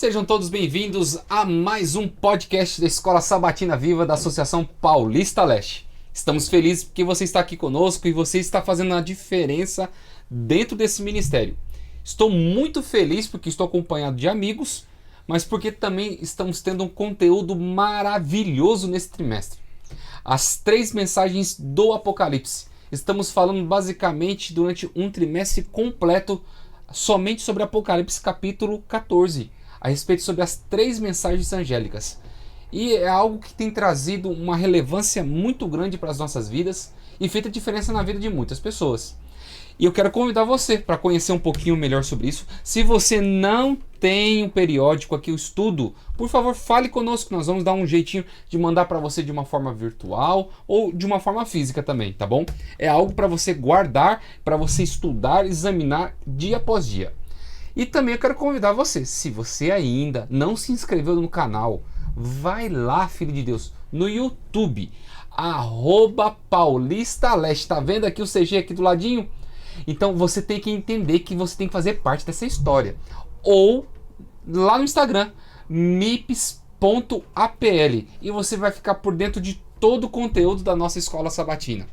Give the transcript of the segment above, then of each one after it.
Sejam todos bem-vindos a mais um podcast da Escola Sabatina Viva da Associação Paulista Leste. Estamos felizes porque você está aqui conosco e você está fazendo a diferença dentro desse ministério. Estou muito feliz porque estou acompanhado de amigos, mas porque também estamos tendo um conteúdo maravilhoso nesse trimestre. As 3 mensagens do Apocalipse. Estamos falando basicamente durante um trimestre completo somente sobre Apocalipse capítulo 14. A respeito sobre as 3 mensagens angélicas. E é algo que tem trazido uma relevância muito grande para as nossas vidas e feito a diferença na vida de muitas pessoas. E eu quero convidar você para conhecer um pouquinho melhor sobre isso. Se você não tem um periódico aqui, o estudo, por favor, fale conosco. Nós vamos dar um jeitinho de mandar para você de uma forma virtual ou de uma forma física também, tá bom? É algo para você guardar, para você estudar, examinar dia após dia. E também eu quero convidar você, se você ainda não se inscreveu no canal, vai lá, filho de Deus, no YouTube, @PaulistaLeste, tá vendo aqui o CG aqui do ladinho? Então você tem que entender que você tem que fazer parte dessa história. Ou lá no Instagram, mips.apl, e você vai ficar por dentro de todo o conteúdo da nossa escola sabatina.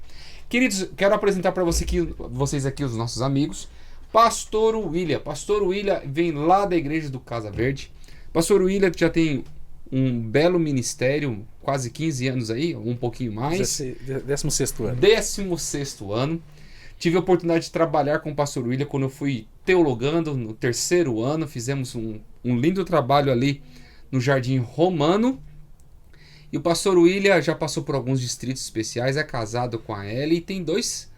Queridos, quero apresentar para vocês aqui os nossos amigos. Pastor William. Pastor William vem lá da igreja do Casa Verde. Pastor William já tem um belo ministério, quase 15 anos aí, um pouquinho mais. 16º ano. 16º ano. Tive a oportunidade de trabalhar com o Pastor William quando eu fui teologando no 3º ano. Fizemos um lindo trabalho ali no Jardim Romano. E o Pastor William já passou por alguns distritos especiais, é casado com a Ellie e tem dois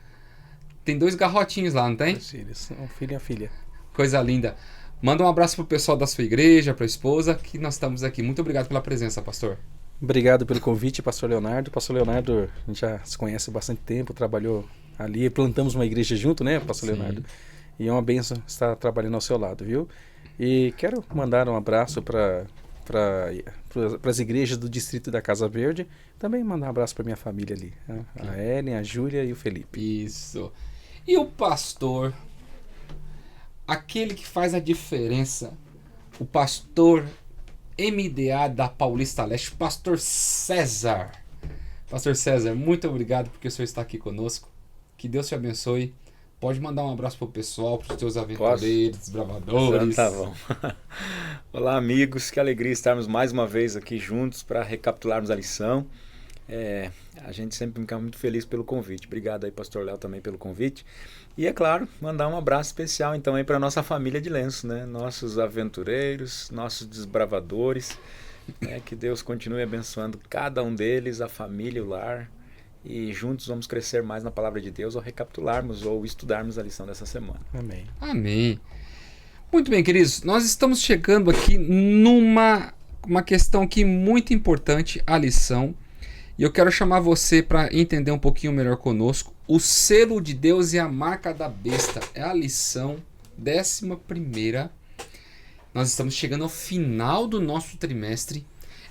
garrotinhos lá, não tem? Filhos, um filho e a filha. Coisa linda. Manda um abraço pro pessoal da sua igreja, pra esposa, que nós estamos aqui. Muito obrigado pela presença, pastor. Obrigado pelo convite, pastor Leonardo. Pastor Leonardo, a gente já se conhece há bastante tempo, trabalhou ali, plantamos uma igreja junto, né, pastor Sim. Leonardo? E é uma bênção estar trabalhando ao seu lado, viu? E quero mandar um abraço para as igrejas do distrito da Casa Verde. Também mandar um abraço para minha família ali, né? A Ellen, a Júlia e o Felipe. Isso. E o pastor, aquele que faz a diferença, o pastor MDA da Paulista Leste, o pastor César. Pastor César, muito obrigado porque o senhor está aqui conosco. Que Deus te abençoe. Pode mandar um abraço pro pessoal, pros teus aventureiros, desbravadores. Tá bom. Olá, amigos. Que alegria estarmos mais uma vez aqui juntos para recapitularmos a lição. A gente sempre fica muito feliz pelo convite. Obrigado aí, pastor Léo, também pelo convite. E, é claro, mandar um abraço especial então aí para nossa família de Lenço, né? Nossos aventureiros, nossos desbravadores. Que Deus continue abençoando cada um deles, a família, o lar. E juntos vamos crescer mais na palavra de Deus ao recapitularmos ou estudarmos a lição dessa semana. Amém. Amém. Muito bem, queridos. Nós estamos chegando aqui numa questão aqui muito importante, a lição. E eu quero chamar você para entender um pouquinho melhor conosco. O selo de Deus e a marca da besta. É a lição 11ª. Nós estamos chegando ao final do nosso trimestre.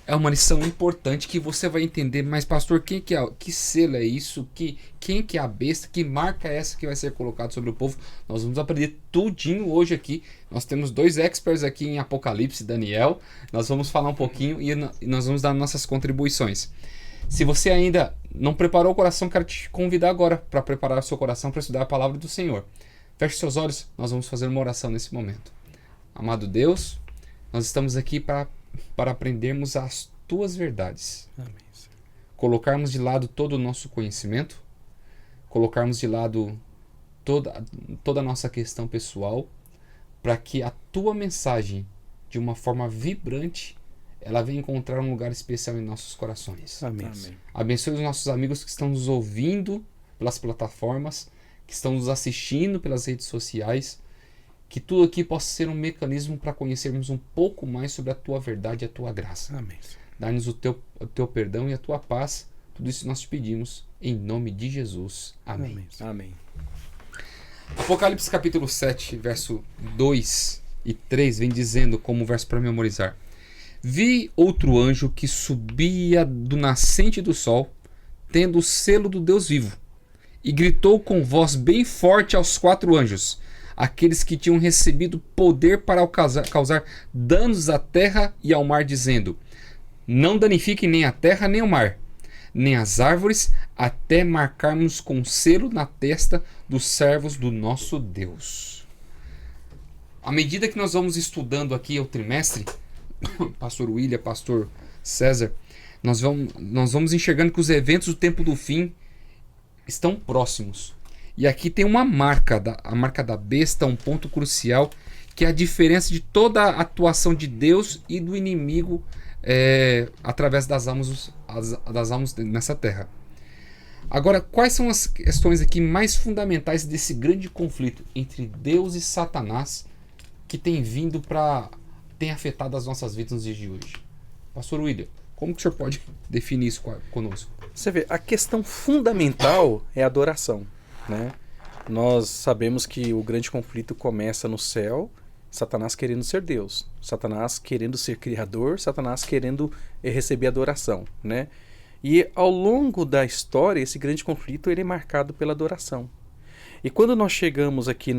É uma lição importante que você vai entender. Mas, pastor, que selo é isso? Quem que é a besta? Que marca é essa que vai ser colocada sobre o povo? Nós vamos aprender tudinho hoje aqui. Nós temos 2 experts aqui em Apocalipse, Daniel. Nós vamos falar um pouquinho e nós vamos dar nossas contribuições. Se você ainda não preparou o coração, quero te convidar agora para preparar o seu coração para estudar a palavra do Senhor. Feche seus olhos, nós vamos fazer uma oração nesse momento. Amado Deus, nós estamos aqui para aprendermos as tuas verdades. Amém. Colocarmos de lado todo o nosso conhecimento, colocarmos de lado toda a nossa questão pessoal, para que a tua mensagem, de uma forma vibrante, ela venha encontrar um lugar especial em nossos corações. Amém. Amém. Abençoe os nossos amigos que estão nos ouvindo pelas plataformas, que estão nos assistindo pelas redes sociais, que tudo aqui possa ser um mecanismo para conhecermos um pouco mais sobre a tua verdade e a tua graça. Amém. Dá-nos o teu perdão e a tua paz. Tudo isso nós te pedimos em nome de Jesus. Amém. Amém. Amém. Apocalipse capítulo 7, verso 2 e 3 vem dizendo como verso para memorizar. Vi outro anjo que subia do nascente do sol, tendo o selo do Deus vivo, e gritou com voz bem forte aos 4 anjos: aqueles que tinham recebido poder para causar danos à terra e ao mar, dizendo: não danifiquem nem a terra nem o mar, nem as árvores, até marcarmos com selo na testa dos servos do nosso Deus. À medida que nós vamos estudando aqui o trimestre, Pastor William, Pastor César, nós vamos enxergando que os eventos do tempo do fim estão próximos. E aqui tem uma marca, a marca da besta, um ponto crucial, que é a diferença de toda a atuação de Deus e do inimigo através das almas nessa terra. Agora, quais são as questões aqui mais fundamentais desse grande conflito entre Deus e Satanás que tem afetado as nossas vidas nos dias de hoje? Pastor William, como que o senhor pode definir isso conosco? Você vê, a questão fundamental é a adoração, né? Nós sabemos que o grande conflito começa no céu, Satanás querendo ser Deus, Satanás querendo ser criador, Satanás querendo receber adoração, né? E ao longo da história, esse grande conflito ele é marcado pela adoração. E quando nós chegamos aqui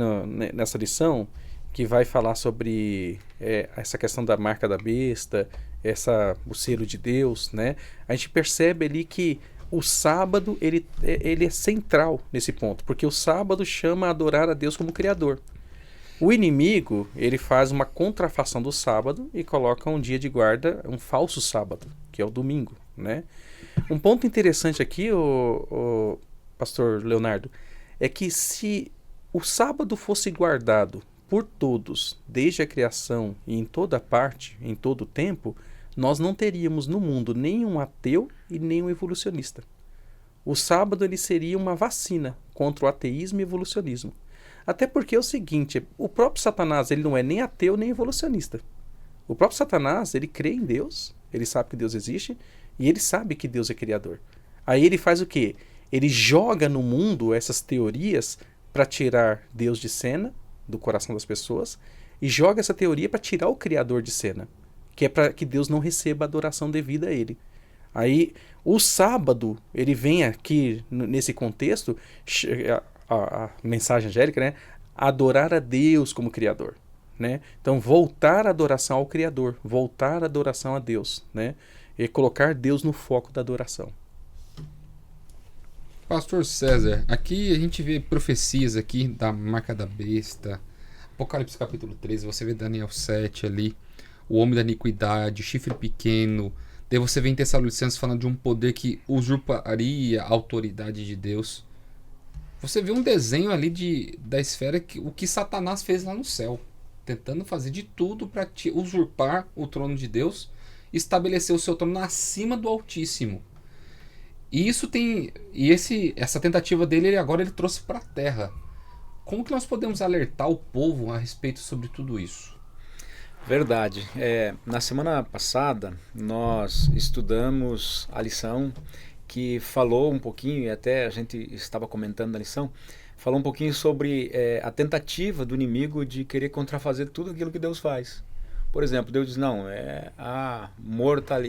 nessa lição, que vai falar sobre essa questão da marca da besta, o selo de Deus, né? A gente percebe ali que o sábado ele é central nesse ponto, porque o sábado chama a adorar a Deus como Criador. O inimigo ele faz uma contrafação do sábado e coloca um dia de guarda, um falso sábado, que é o domingo, né? Um ponto interessante aqui, o pastor Leonardo, é que se o sábado fosse guardado por todos, desde a criação e em toda parte, em todo o tempo, nós não teríamos no mundo nenhum ateu e nenhum evolucionista. O sábado ele seria uma vacina contra o ateísmo e evolucionismo. Até porque é o seguinte, o próprio Satanás ele não é nem ateu nem evolucionista. O próprio Satanás ele crê em Deus, ele sabe que Deus existe e ele sabe que Deus é criador. Aí ele faz o quê? Ele joga no mundo essas teorias para tirar Deus de cena, do coração das pessoas, e joga essa teoria para tirar o Criador de cena, que é para que Deus não receba a adoração devida a ele. Aí o sábado ele vem aqui nesse contexto, a mensagem angélica, né? Adorar a Deus como Criador, né? Então voltar a adoração ao Criador, voltar a adoração a Deus, né? E colocar Deus no foco da adoração. Pastor César, aqui a gente vê profecias aqui da marca da besta, Apocalipse capítulo 13, você vê Daniel 7 ali, o homem da iniquidade, o chifre pequeno, daí você vê em Tessalonicenses falando de um poder que usurparia a autoridade de Deus. Você vê um desenho ali da esfera, o que Satanás fez lá no céu, tentando fazer de tudo para usurpar o trono de Deus e estabelecer o seu trono acima do Altíssimo. E essa tentativa dele agora ele trouxe para a terra. Como que nós podemos alertar o povo a respeito sobre tudo isso? Verdade. Na semana passada nós estudamos a lição que falou um pouquinho, e até a gente estava comentando na lição, falou um pouquinho sobre a tentativa do inimigo de querer contrafazer tudo aquilo que Deus faz. Por exemplo, Deus diz, não, é a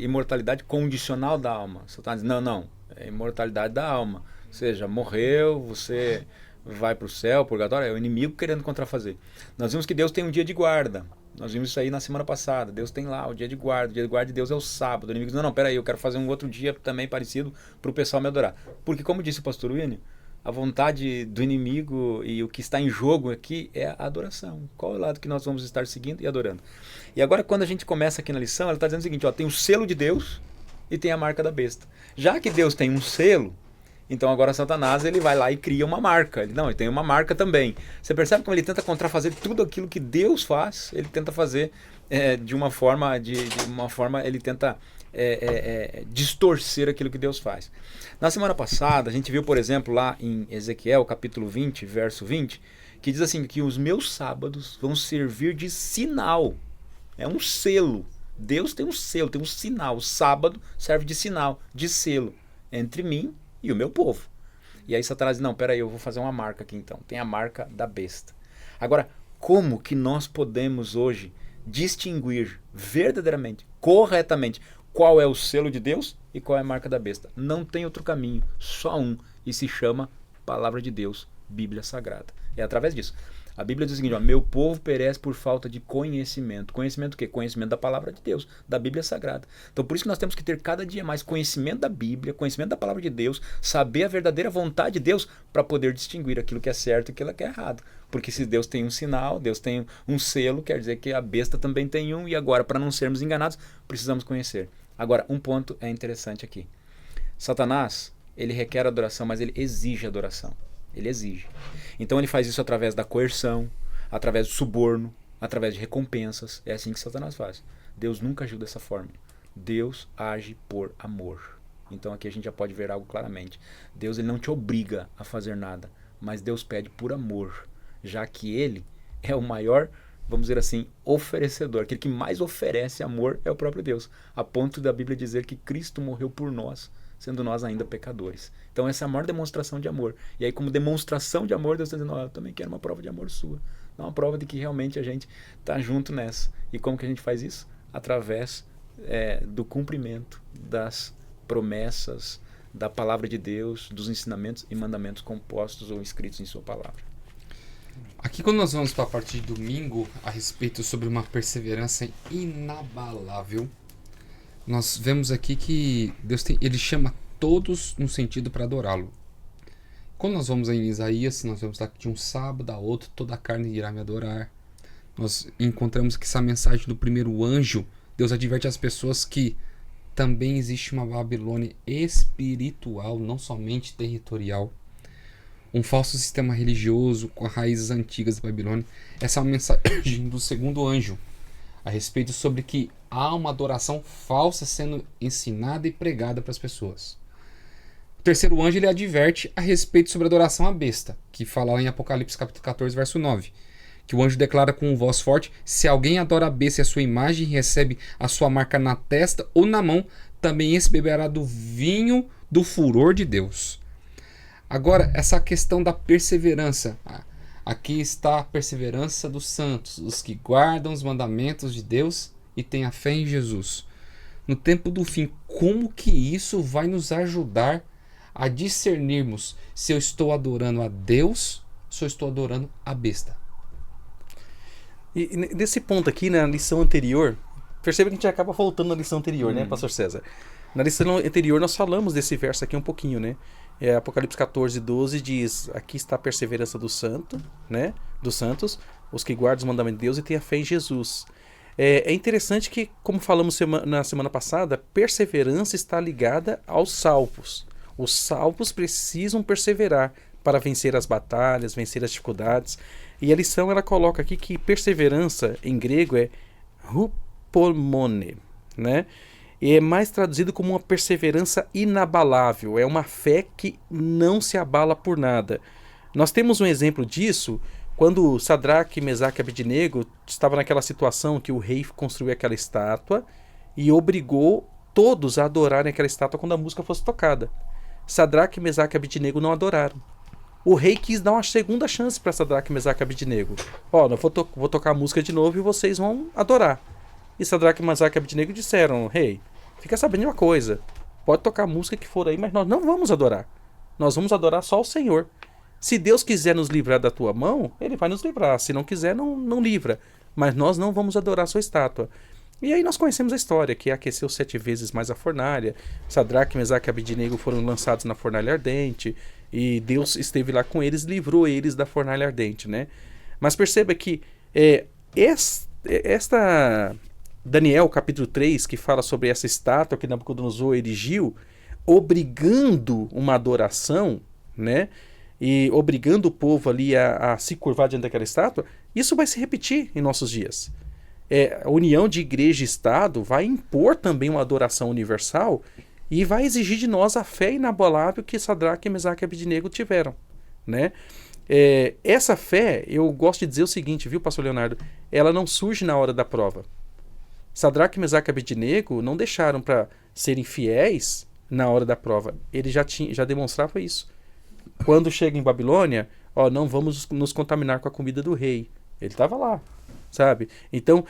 imortalidade condicional da alma. Satanás diz, não, é a imortalidade da alma. Ou seja, morreu, você vai para o céu, purgatório, é o inimigo querendo contrafazer. Nós vimos que Deus tem um dia de guarda. Nós vimos isso aí na semana passada. Deus tem lá o dia de guarda. O dia de guarda de Deus é o sábado. O inimigo diz, não, peraí, eu quero fazer um outro dia também parecido para o pessoal me adorar. Porque, como disse o pastor William, a vontade do inimigo e o que está em jogo aqui é a adoração. Qual é o lado que nós vamos estar seguindo e adorando? E agora, quando a gente começa aqui na lição, ela está dizendo o seguinte, tem o selo de Deus e tem a marca da besta. Já que Deus tem um selo, então agora Satanás ele vai lá e cria uma marca. Ele tem uma marca também. Você percebe como ele tenta contrafazer tudo aquilo que Deus faz? Ele tenta fazer de uma forma, ele tenta distorcer aquilo que Deus faz. Na semana passada, a gente viu, por exemplo, lá em Ezequiel, capítulo 20, verso 20, que diz assim, que os meus sábados vão servir de sinal. É um selo. Deus tem um selo, tem um sinal. O sábado serve de sinal, de selo, entre mim e o meu povo. E aí Satanás diz, não, peraí, eu vou fazer uma marca aqui então. Tem a marca da besta. Agora, como que nós podemos hoje distinguir verdadeiramente, corretamente, qual é o selo de Deus e qual é a marca da besta? Não tem outro caminho, só um, e se chama Palavra de Deus, Bíblia Sagrada. É através disso. A Bíblia diz o seguinte, ó, meu povo perece por falta de conhecimento. Conhecimento o quê? Conhecimento da palavra de Deus, da Bíblia Sagrada. Então por isso que nós temos que ter cada dia mais conhecimento da Bíblia, conhecimento da palavra de Deus, saber a verdadeira vontade de Deus para poder distinguir aquilo que é certo e aquilo que é errado. Porque se Deus tem um sinal, Deus tem um selo, quer dizer que a besta também tem um, e agora, para não sermos enganados, precisamos conhecer. Agora, um ponto é interessante aqui. Satanás, ele requer adoração, mas ele exige adoração. Ele exige. Então ele faz isso através da coerção, através do suborno, através de recompensas. É assim que Satanás faz. Deus nunca agiu dessa forma. Deus age por amor. Então aqui a gente já pode ver algo claramente. Deus, ele não te obriga a fazer nada, mas Deus pede por amor, já que ele é o maior, vamos dizer assim, oferecedor. Aquele que mais oferece amor é o próprio Deus, a ponto da Bíblia dizer que Cristo morreu por nós, sendo nós ainda pecadores. Então essa é a maior demonstração de amor. E aí, como demonstração de amor, Deus está dizendo, eu também quero uma prova de amor sua. Dá uma prova de que realmente a gente está junto nessa. E como que a gente faz isso? Através do cumprimento das promessas, da palavra de Deus, dos ensinamentos e mandamentos compostos ou escritos em sua palavra. Aqui quando nós vamos para a parte de domingo, a respeito sobre uma perseverança inabalável, nós vemos aqui que Deus ele chama todos no sentido para adorá-lo. Quando nós vamos em Isaías, nós vemos lá que de um sábado a outro toda a carne irá me adorar. Nós encontramos que essa mensagem do primeiro anjo, Deus adverte as pessoas que também existe uma Babilônia espiritual, não somente territorial. Um falso sistema religioso com raízes antigas da Babilônia. Essa é uma mensagem do segundo anjo, a respeito sobre que há uma adoração falsa sendo ensinada e pregada para as pessoas. O terceiro anjo, ele adverte a respeito sobre a adoração à besta, que fala lá em Apocalipse capítulo 14, verso 9, que o anjo declara com voz forte, se alguém adora a besta e a sua imagem e recebe a sua marca na testa ou na mão, também esse beberá do vinho do furor de Deus. Agora, essa questão da perseverança. Aqui está a perseverança dos santos, os que guardam os mandamentos de Deus e têm a fé em Jesus. No tempo do fim, como que isso vai nos ajudar a discernirmos se eu estou adorando a Deus ou se eu estou adorando a besta? E nesse ponto aqui, na lição anterior, perceba que a gente acaba voltando na lição anterior, né, Pastor César? Na lição anterior nós falamos desse verso aqui um pouquinho, né? Apocalipse 14, 12 diz, aqui está a perseverança do santo, né? Dos santos, os que guardam os mandamentos de Deus e têm a fé em Jesus. É interessante que, como falamos na semana passada, perseverança está ligada aos salvos. Os salvos precisam perseverar para vencer as batalhas, vencer as dificuldades. E a lição ela coloca aqui que perseverança em grego é hupomone, né? E é mais traduzido como uma perseverança inabalável. É uma fé que não se abala por nada. Nós temos um exemplo disso quando Sadraque, Mesaque e Abednego estavam naquela situação que o rei construiu aquela estátua e obrigou todos a adorarem aquela estátua quando a música fosse tocada. Sadraque, Mesaque e Abednego não adoraram. O rei quis dar uma segunda chance para Sadraque, Mesaque e Abednego. Eu vou tocar a música de novo e vocês vão adorar. E Sadraque, Mesaque e Abednego disseram, rei, fica sabendo de uma coisa, pode tocar a música que for aí, mas nós não vamos adorar. Nós vamos adorar só o Senhor. Se Deus quiser nos livrar da tua mão, Ele vai nos livrar. Se não quiser, não livra. Mas nós não vamos adorar a sua estátua. E aí nós conhecemos a história, que aqueceu 7 vezes mais a fornalha. Sadraque, Mesaque e Abednego foram lançados na fornalha ardente. E Deus esteve lá com eles, livrou eles da fornalha ardente, né? Mas perceba que esta Daniel, capítulo 3, que fala sobre essa estátua que Nabucodonosor erigiu, obrigando uma adoração, né? E obrigando o povo ali a se curvar diante daquela estátua, isso vai se repetir em nossos dias. A união de igreja e Estado vai impor também uma adoração universal e vai exigir de nós a fé inabalável que Sadraque, Mesaque e Abednego tiveram, né? Essa fé, eu gosto de dizer o seguinte, viu, pastor Leonardo? Ela não surge na hora da prova. Sadraque, Mesaque e Abednego não deixaram para serem fiéis na hora da prova. Ele já demonstrava isso. Quando chega em Babilônia, não vamos nos contaminar com a comida do rei. Ele estava lá, sabe? Então,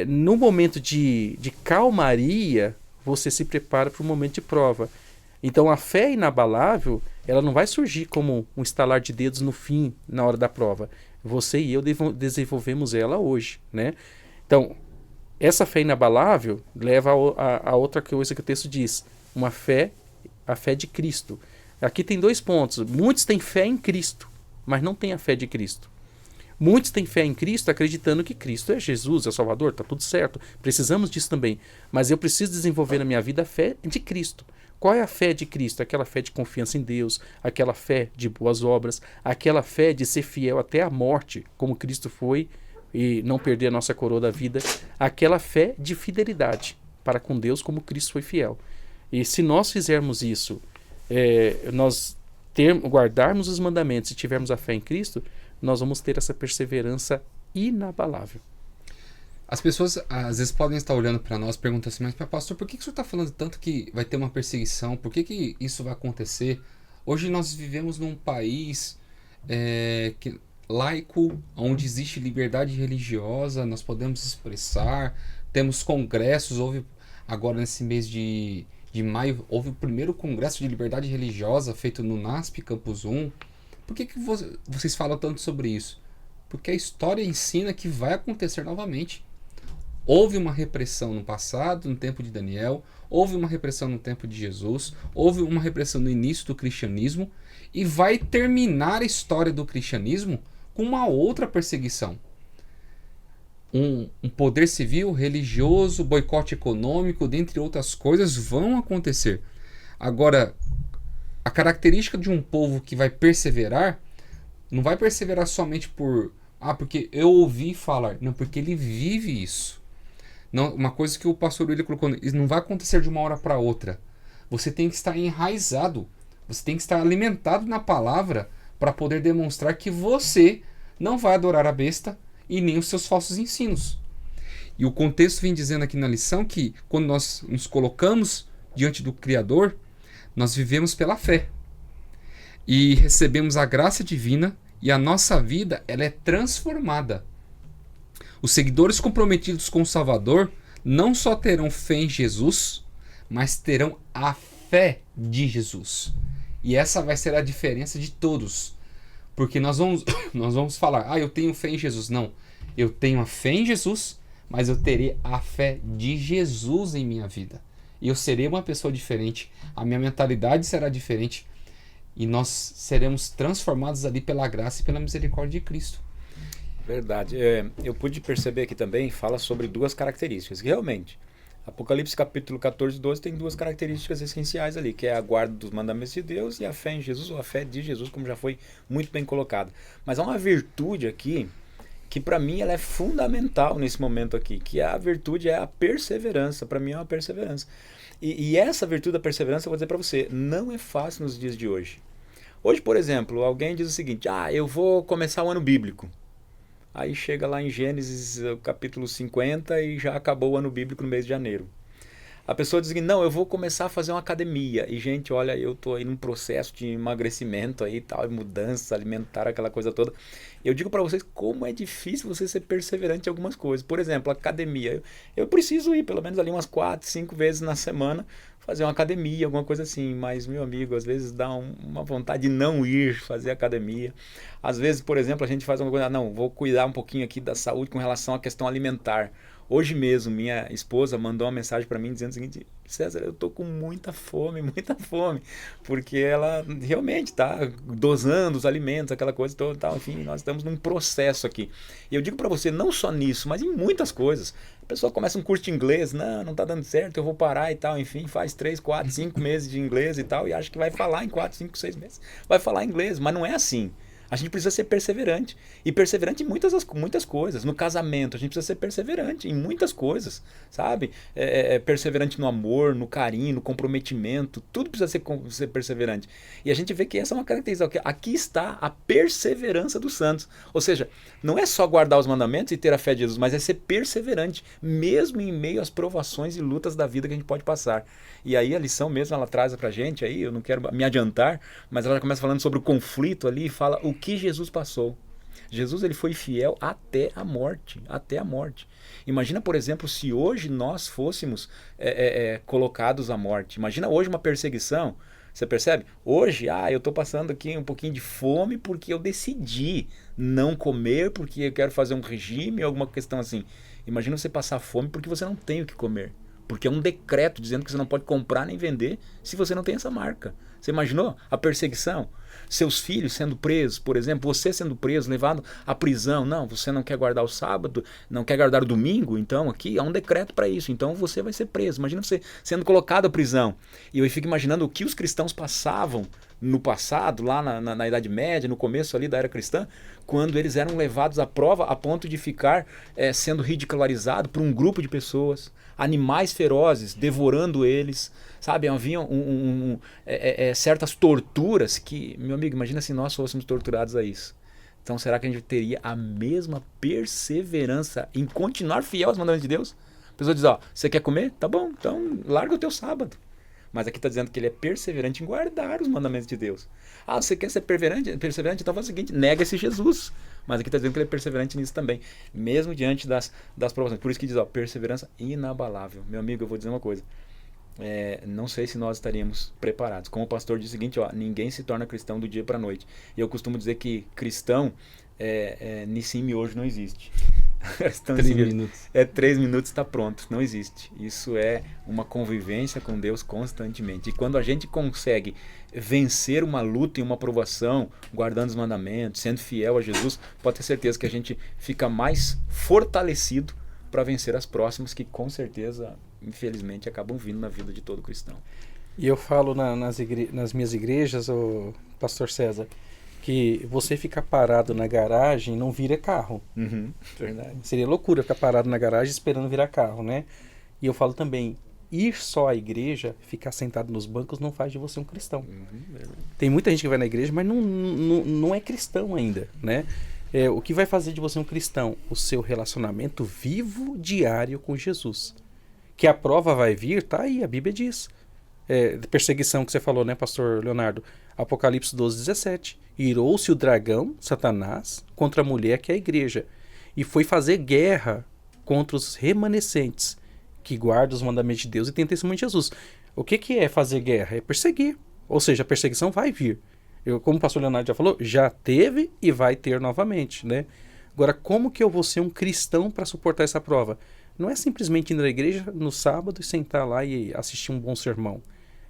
no momento de calmaria, você se prepara para o momento de prova. Então, a fé inabalável, ela não vai surgir como um estalar de dedos no fim, na hora da prova. Você e eu desenvolvemos ela hoje, né? Então, essa fé inabalável leva a outra coisa que o texto diz, a fé de Cristo. Aqui tem 2 pontos. Muitos têm fé em Cristo, mas não têm a fé de Cristo. Muitos têm fé em Cristo acreditando que Cristo é Jesus, é o Salvador, está tudo certo. Precisamos disso também. Mas eu preciso desenvolver na minha vida a fé de Cristo. Qual é a fé de Cristo? Aquela fé de confiança em Deus, aquela fé de boas obras, aquela fé de ser fiel até a morte, como Cristo foi, e não perder a nossa coroa da vida, aquela fé de fidelidade para com Deus como Cristo foi fiel. E se nós fizermos isso, guardarmos os mandamentos e tivermos a fé em Cristo, nós vamos ter essa perseverança inabalável. As pessoas às vezes podem estar olhando para nós e perguntando assim, mas pastor, por que o senhor está falando tanto que vai ter uma perseguição? Por que isso vai acontecer? Hoje nós vivemos num país laico, onde existe liberdade religiosa, nós podemos expressar, temos congressos, houve agora nesse mês de maio, houve o primeiro congresso de liberdade religiosa feito no NASP Campus 1. Por que vocês falam tanto sobre isso? Porque a história ensina que vai acontecer novamente. Houve uma repressão no passado, no tempo de Daniel, houve uma repressão no tempo de Jesus, houve uma repressão no início do cristianismo, e vai terminar a história do cristianismo com uma outra perseguição. Um poder civil, religioso, boicote econômico, dentre outras coisas, vão acontecer. Agora, a característica de um povo que vai perseverar, não vai perseverar somente porque eu ouvi falar. Não, porque ele vive isso. Não, uma coisa que o pastor William colocou, isso não vai acontecer de uma hora para outra. Você tem que estar enraizado. Você tem que estar alimentado na palavra para poder demonstrar que você não vai adorar a besta e nem os seus falsos ensinos. E o contexto vem dizendo aqui na lição que quando nós nos colocamos diante do Criador, nós vivemos pela fé. E recebemos a graça divina e a nossa vida ela é transformada. Os seguidores comprometidos com o Salvador não só terão fé em Jesus, mas terão a fé de Jesus. E essa vai ser a diferença de todos. Porque nós vamos falar, eu tenho fé em Jesus. Não, eu tenho a fé em Jesus, mas eu terei a fé de Jesus em minha vida. E eu serei uma pessoa diferente, a minha mentalidade será diferente, e nós seremos transformados ali pela graça e pela misericórdia de Cristo. Verdade. Eu pude perceber aqui também, fala sobre 2 características. Realmente, Apocalipse capítulo 14 e 12 tem 2 características essenciais ali, que é a guarda dos mandamentos de Deus e a fé em Jesus, ou a fé de Jesus, como já foi muito bem colocado. Mas há uma virtude aqui, que para mim ela é fundamental nesse momento aqui, que a virtude é a perseverança. Para mim é uma perseverança. E essa virtude da perseverança, eu vou dizer para você, não é fácil nos dias de hoje. Hoje, por exemplo, alguém diz o seguinte, eu vou começar o ano bíblico. Aí chega lá em Gênesis capítulo 50 e já acabou o ano bíblico no mês de janeiro. A pessoa diz que não, eu vou começar a fazer uma academia. E gente, olha, eu tô aí num processo de emagrecimento aí, tal, mudança alimentar, aquela coisa toda. Eu digo para vocês como é difícil você ser perseverante em algumas coisas. Por exemplo, academia. Eu preciso ir pelo menos ali umas 4, 5 vezes na semana fazer uma academia, alguma coisa assim. Mas, meu amigo, às vezes dá uma vontade de não ir fazer academia. Às vezes, por exemplo, a gente faz uma coisa, não, vou cuidar um pouquinho aqui da saúde com relação à questão alimentar. Hoje mesmo, minha esposa mandou uma mensagem para mim dizendo o seguinte, César, eu tô com muita fome, porque ela realmente está dosando os alimentos, aquela coisa toda, tal, enfim, nós estamos num processo aqui. E eu digo para você, não só nisso, mas em muitas coisas. A pessoa começa um curso de inglês, não tá dando certo, eu vou parar e tal, enfim, faz 3, 4, 5 meses de inglês e tal, e acha que vai falar em 4, 5, 6 meses. Vai falar inglês, mas não é assim. A gente precisa ser perseverante. E perseverante em muitas coisas. No casamento, a gente precisa ser perseverante em muitas coisas, sabe? Perseverante no amor, no carinho, no comprometimento. Tudo precisa ser perseverante. E a gente vê que essa é uma característica. Aqui está a perseverança dos santos. Ou seja, não é só guardar os mandamentos e ter a fé de Jesus, mas é ser perseverante, mesmo em meio às provações e lutas da vida que a gente pode passar. E aí a lição mesmo, ela traz pra gente aí, eu não quero me adiantar, mas ela começa falando sobre o conflito ali e fala o que Jesus passou. Jesus, ele foi fiel até a morte, até a morte. Imagina, por exemplo, se hoje nós fôssemos colocados à morte. Imagina hoje uma perseguição Você percebe? Hoje, eu estou passando aqui um pouquinho de fome porque eu decidi não comer, porque eu quero fazer um regime, alguma questão assim. Imagina você passar fome porque você não tem o que comer. Porque é um decreto dizendo que você não pode comprar nem vender se você não tem essa marca. Você imaginou a perseguição? Seus filhos sendo presos, por exemplo, você sendo preso, levado à prisão. Não, você não quer guardar o sábado, não quer guardar o domingo, então aqui há um decreto para isso. Então você vai ser preso. Imagina você sendo colocado à prisão. E eu fico imaginando o que os cristãos passavam no passado, lá na Idade Média, no começo ali da era cristã, quando eles eram levados à prova a ponto de ficar sendo ridicularizados por um grupo de pessoas, animais ferozes devorando eles, sabe? Havia certas torturas que, meu amigo, imagina se nós fôssemos torturados a isso. Então será que a gente teria a mesma perseverança em continuar fiel aos mandamentos de Deus? A pessoa diz, você quer comer? Tá bom, então larga o teu sábado. Mas aqui está dizendo que ele é perseverante em guardar os mandamentos de Deus. Você quer ser perseverante? Então faz o seguinte, nega-se Jesus. Mas aqui está dizendo que ele é perseverante nisso também, mesmo diante das provações. Por isso que diz, perseverança inabalável. Meu amigo, eu vou dizer uma coisa. Não sei se nós estaríamos preparados. Como o pastor diz o seguinte, ninguém se torna cristão do dia para a noite. E eu costumo dizer que cristão, Nissim hoje não existe. 3 minutos. 3 minutos está pronto, não existe. Isso é uma convivência com Deus constantemente. E quando a gente consegue vencer uma luta e uma provação, guardando os mandamentos, sendo fiel a Jesus, pode ter certeza que a gente fica mais fortalecido para vencer as próximas, que com certeza, infelizmente, acabam vindo na vida de todo cristão. E eu falo nas minhas igrejas, o pastor César, que você ficar parado na garagem não vira carro. Verdade. Seria loucura ficar parado na garagem esperando virar carro, né? E eu falo também, ir só à igreja, ficar sentado nos bancos, não faz de você um cristão. Tem muita gente que vai na igreja, mas não é cristão ainda, né? O que vai fazer de você um cristão? O seu relacionamento vivo, diário com Jesus. Que a prova vai vir, tá aí, a Bíblia diz. Perseguição que você falou, né, pastor Leonardo? Apocalipse 12:17. Irou-se o dragão, Satanás, contra a mulher que é a igreja, e foi fazer guerra contra os remanescentes, que guardam os mandamentos de Deus e têm testemunho de Jesus. O que é fazer guerra? É perseguir. Ou seja, a perseguição vai vir. Como o pastor Leonardo já falou, já teve e vai ter novamente, né? Agora, como que eu vou ser um cristão para suportar essa prova? Não é simplesmente ir na igreja no sábado e sentar lá e assistir um bom sermão.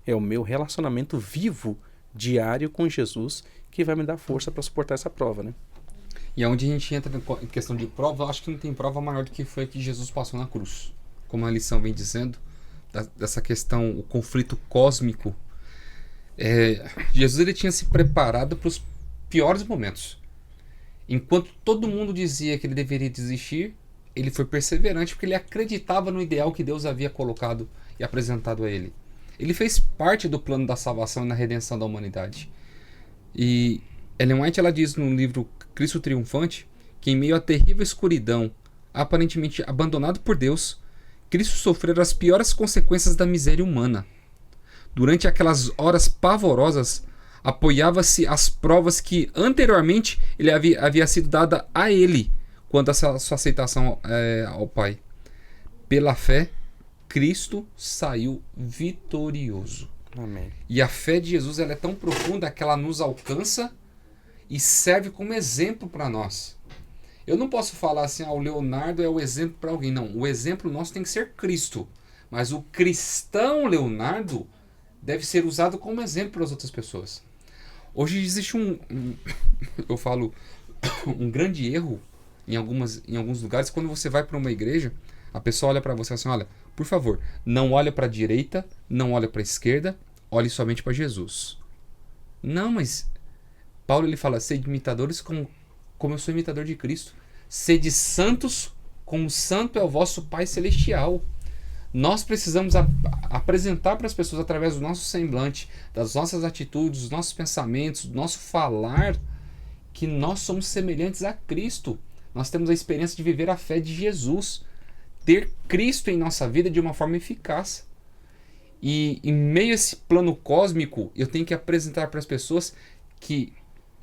É o meu relacionamento vivo, diário com Jesus, que vai me dar força para suportar essa prova, né? E onde a gente entra em questão de prova, eu acho que não tem prova maior do que foi que Jesus passou na cruz. Como a lição vem dizendo, dessa questão, o conflito cósmico. Jesus ele tinha se preparado para os piores momentos. Enquanto todo mundo dizia que ele deveria desistir, ele foi perseverante porque ele acreditava no ideal que Deus havia colocado e apresentado a ele. Ele fez parte do plano da salvação e na redenção da humanidade. E Ellen White ela diz no livro Cristo Triunfante que em meio à terrível escuridão, aparentemente abandonado por Deus, Cristo sofreu as piores consequências da miséria humana. Durante aquelas horas pavorosas, apoiava-se as provas que anteriormente ele havia sido dada a ele quanto à sua aceitação ao Pai. Pela fé, Cristo saiu vitorioso. Amém. E a fé de Jesus ela é tão profunda que ela nos alcança e serve como exemplo para nós. Eu não posso falar assim, o Leonardo é o exemplo para alguém. Não, o exemplo nosso tem que ser Cristo. Mas o cristão Leonardo deve ser usado como exemplo para as outras pessoas. Hoje existe eu falo, um grande erro em alguns lugares. Quando você vai para uma igreja, a pessoa olha para você assim, olha, por favor, não olha para a direita, não olha para a esquerda, olhe somente para Jesus. Não, mas Paulo ele fala, sede imitadores como eu sou imitador de Cristo. Sede santos como santo é o vosso Pai Celestial. Nós precisamos apresentar para as pessoas através do nosso semblante, das nossas atitudes, dos nossos pensamentos, do nosso falar, que nós somos semelhantes a Cristo. Nós temos a experiência de viver a fé de Jesus. Ter Cristo em nossa vida de uma forma eficaz. E em meio a esse plano cósmico, eu tenho que apresentar para as pessoas que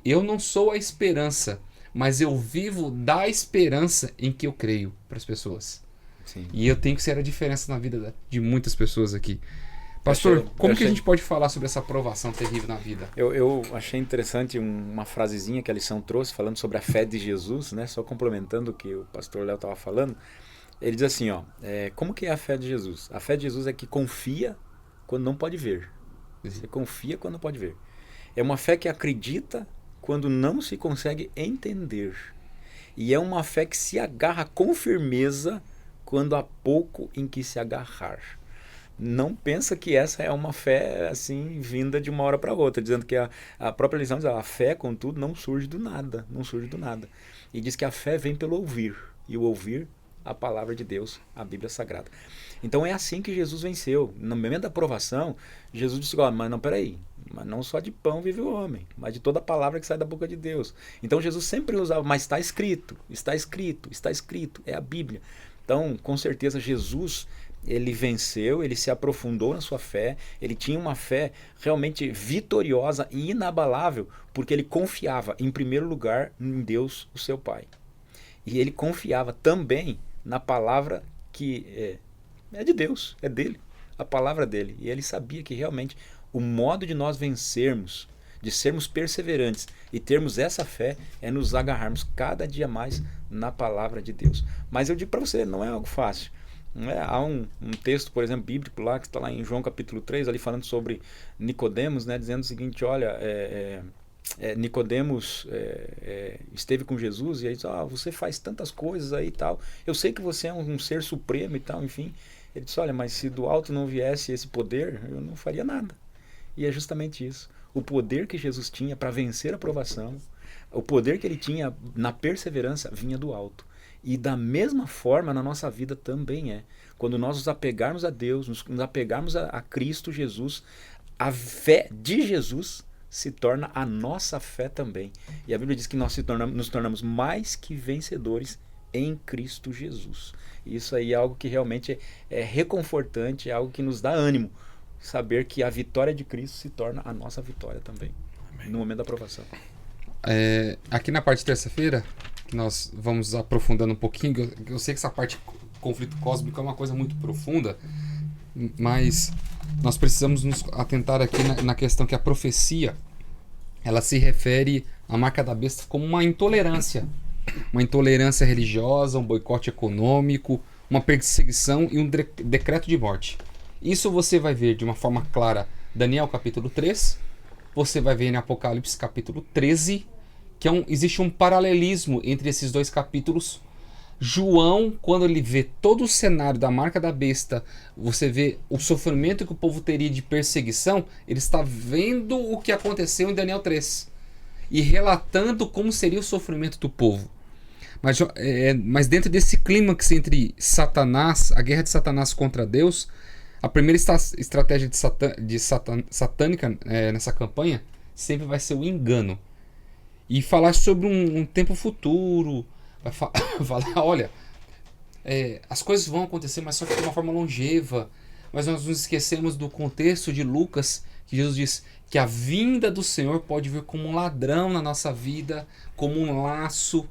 eu não sou a esperança, mas eu vivo da esperança em que eu creio para as pessoas. Sim. E eu tenho que ser a diferença na vida de muitas pessoas aqui. Pastor, como que a gente pode falar sobre essa provação terrível na vida? Eu achei interessante uma frasezinha que a lição trouxe, falando sobre a fé de Jesus, né? Só complementando o que o pastor Léo estava falando. Ele diz assim, ó, como que é a fé de Jesus? A fé de Jesus é que confia quando não pode ver. Você confia quando não pode ver. É uma fé que acredita quando não se consegue entender. E é uma fé que se agarra com firmeza quando há pouco em que se agarrar. Não pensa que essa é uma fé assim vinda de uma hora para outra, dizendo que a própria lição diz, a fé, contudo, não surge do nada, não surge do nada. E diz que a fé vem pelo ouvir, e o ouvir a palavra de Deus, a Bíblia Sagrada. Então é assim que Jesus venceu. No momento da provação, Jesus disse, mas não, peraí, mas não só de pão vive o homem, mas de toda a palavra que sai da boca de Deus. Então Jesus sempre usava, mas está escrito, está escrito, está escrito, é a Bíblia. Então, com certeza, Jesus, ele venceu, ele se aprofundou na sua fé, ele tinha uma fé realmente vitoriosa e inabalável, porque ele confiava, em primeiro lugar, em Deus, o seu Pai. E ele confiava também na palavra que é de Deus, é dele, a palavra dele. E ele sabia que realmente o modo de nós vencermos, de sermos perseverantes e termos essa fé, é nos agarrarmos cada dia mais na palavra de Deus. Mas eu digo para você, não é algo fácil. Há um texto, por exemplo, bíblico lá, que está lá em João capítulo 3, ali falando sobre Nicodemos, né, dizendo o seguinte, olha, Nicodemos esteve com Jesus e aí disse, você faz tantas coisas aí e tal, eu sei que você é um ser supremo e tal, enfim. Ele disse, olha, mas se do alto não viesse esse poder, eu não faria nada. E é justamente isso. O poder que Jesus tinha para vencer a provação, o poder que ele tinha na perseverança vinha do alto. E da mesma forma na nossa vida também é. Quando nós nos apegarmos a Deus, nos apegarmos a Cristo Jesus, a fé de Jesus se torna a nossa fé também. E a Bíblia diz que nós nos tornamos mais que vencedores em Cristo Jesus. Isso aí é algo que realmente é reconfortante, é algo que nos dá ânimo. Saber que a vitória de Cristo se torna a nossa vitória também. Amém. No momento da aprovação. Aqui na parte de terça-feira, que nós vamos aprofundando um pouquinho, eu sei que essa parte conflito cósmico é uma coisa muito profunda, mas nós precisamos nos atentar aqui na questão que a profecia, ela se refere à marca da besta como uma intolerância religiosa, um boicote econômico, uma perseguição e um decreto de morte. Isso você vai ver de uma forma clara Daniel capítulo 3, você vai ver em Apocalipse capítulo 13, que existe um paralelismo entre esses dois capítulos. João, quando ele vê todo o cenário da marca da besta, você vê o sofrimento que o povo teria de perseguição, ele está vendo o que aconteceu em Daniel 3 e relatando como seria o sofrimento do povo. Mas dentro desse clímax entre Satanás, a guerra de Satanás contra Deus, a primeira estratégia satânica nessa campanha sempre vai ser o engano. E falar sobre um tempo futuro, vai falar, olha, as coisas vão acontecer, mas só que de uma forma longeva. Mas nós nos esquecemos do contexto de Lucas, que Jesus diz que a vinda do Senhor pode vir como um ladrão na nossa vida, como um laço.